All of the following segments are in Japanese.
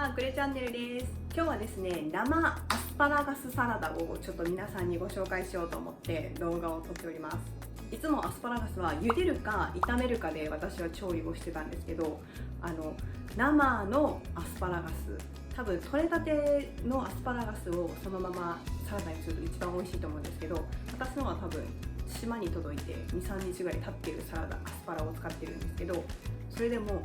はグレチャンネルです。今日はですね、生アスパラガスサラダをちょっと皆さんにご紹介しようと思って動画を撮っております。いつもアスパラガスは茹でるか炒めるかで私は調理をしてたんですけど、生のアスパラガス、多分取れたてのアスパラガスをそのままサラダにすると一番美味しいと思うんですけど、私のは多分島に届いて 2,3 日ぐらい経っているサラダアスパラを使ってるんですけど、それでも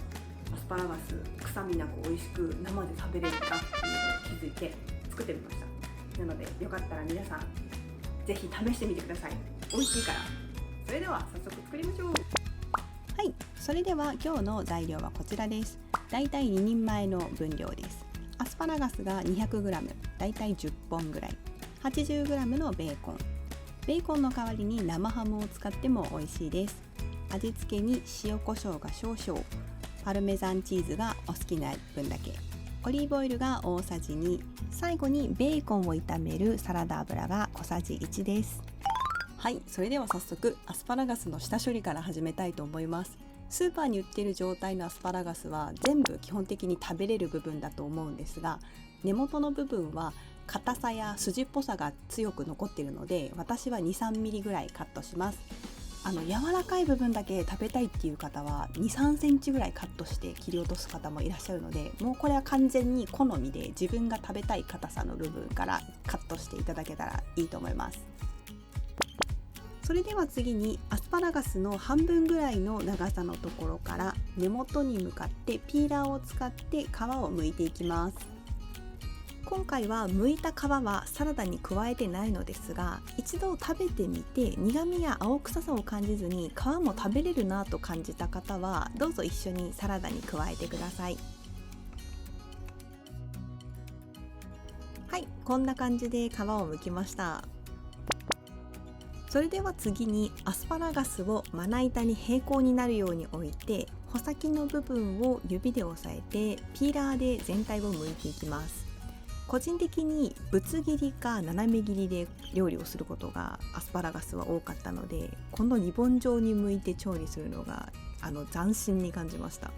アスパラガス臭みなく美味しく生で食べれるんだっていうのを気づいて作ってみました。なのでよかったら皆さんぜひ試してみてください。美味しいから。それでは早速作りましょう。はい、それでは今日の材料はこちらです。だいたい2人前の分量です。アスパラガスが 200g、だいたい10本ぐらい、80g のベーコン。ベーコンの代わりに生ハムを使っても美味しいです。味付けに塩コショウが少々、パルメザンチーズがお好きな分だけ、オリーブオイルが大さじ2、最後にベーコンを炒めるサラダ油が小さじ1です。はい、それでは早速アスパラガスの下処理から始めたいと思います。スーパーに売っている状態のアスパラガスは全部基本的に食べれる部分だと思うんですが、根元の部分は硬さや筋っぽさが強く残っているので、私は 2,3 ミリぐらいカットします。柔らかい部分だけ食べたいっていう方は 2,3 センチぐらいカットして切り落とす方もいらっしゃるので、もうこれは完全に好みで自分が食べたい硬さの部分からカットしていただけたらいいと思います。それでは次にアスパラガスの半分ぐらいの長さのところから根元に向かってピーラーを使って皮を剥いていきます。今回は剥いた皮はサラダに加えてないのですが、一度食べてみて苦味や青臭さを感じずに皮も食べれるなと感じた方はどうぞ一緒にサラダに加えてください。はい、こんな感じで皮を剥きました。それでは次にアスパラガスをまな板に平行になるように置いて、穂先の部分を指で押さえてピーラーで全体を剥いていきます。個人的にぶつ切りか斜め切りで料理をすることがアスパラガスは多かったので、このリボン状に剥いて調理するのが斬新に感じました。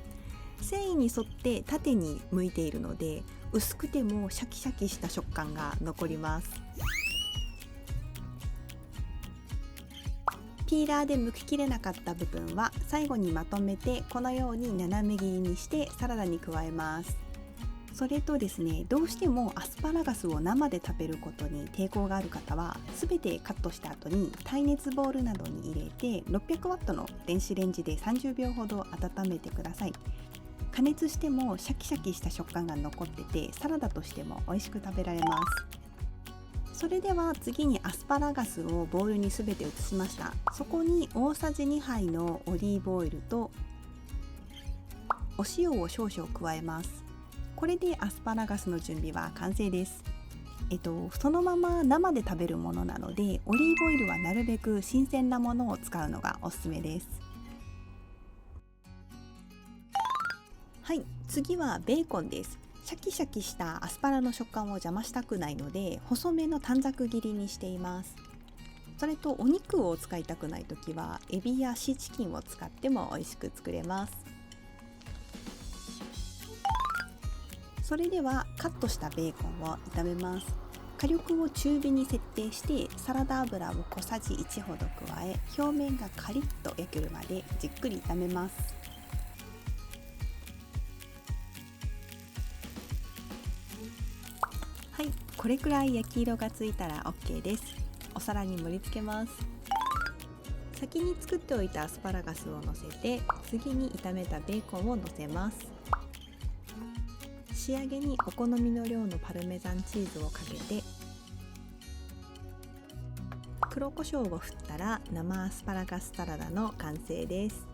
繊維に沿って縦に剥いているので、薄くてもシャキシャキした食感が残ります。ピーラーで剥ききれなかった部分は最後にまとめてこのように斜め切りにしてサラダに加えます。それとですね、どうしてもアスパラガスを生で食べることに抵抗がある方は、すべてカットした後に耐熱ボウルなどに入れて600ワットの電子レンジで30秒ほど温めてください。加熱してもシャキシャキした食感が残ってて、サラダとしても美味しく食べられます。それでは次にアスパラガスをボウルにすべて移しました。そこに大さじ2杯のオリーブオイルとお塩を少々加えます。これでアスパラガスの準備は完成です。そのまま生で食べるものなので、オリーブオイルはなるべく新鮮なものを使うのがおすすめです。はい、次はベーコンです。シャキシャキしたアスパラの食感を邪魔したくないので、細めの短冊切りにしています。それとお肉を使いたくないときはエビやシーチキンを使っても美味しく作れます。それではカットしたベーコンを炒めます。火力を中火に設定してサラダ油を小さじ1ほど加え、表面がカリッと焼けるまでじっくり炒めます。はい、これくらい焼き色がついたら OK です。お皿に盛り付けます。先に作っておいたアスパラガスを乗せて、次に炒めたベーコンを乗せます。仕上げにお好みの量のパルメザンチーズをかけて、黒胡椒を振ったら生アスパラガスサラダの完成です。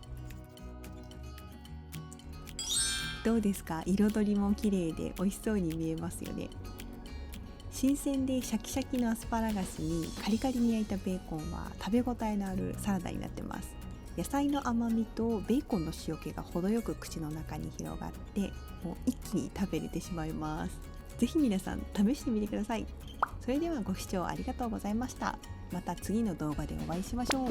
どうですか？彩りも綺麗で美味しそうに見えますよね。新鮮でシャキシャキのアスパラガスにカリカリに焼いたベーコンは食べ応えのあるサラダになってます。野菜の甘みとベーコンの塩気が程よく口の中に広がって、もう一気に食べれてしまいます。ぜひ皆さん試してみてください。それではご視聴ありがとうございました。また次の動画でお会いしましょう。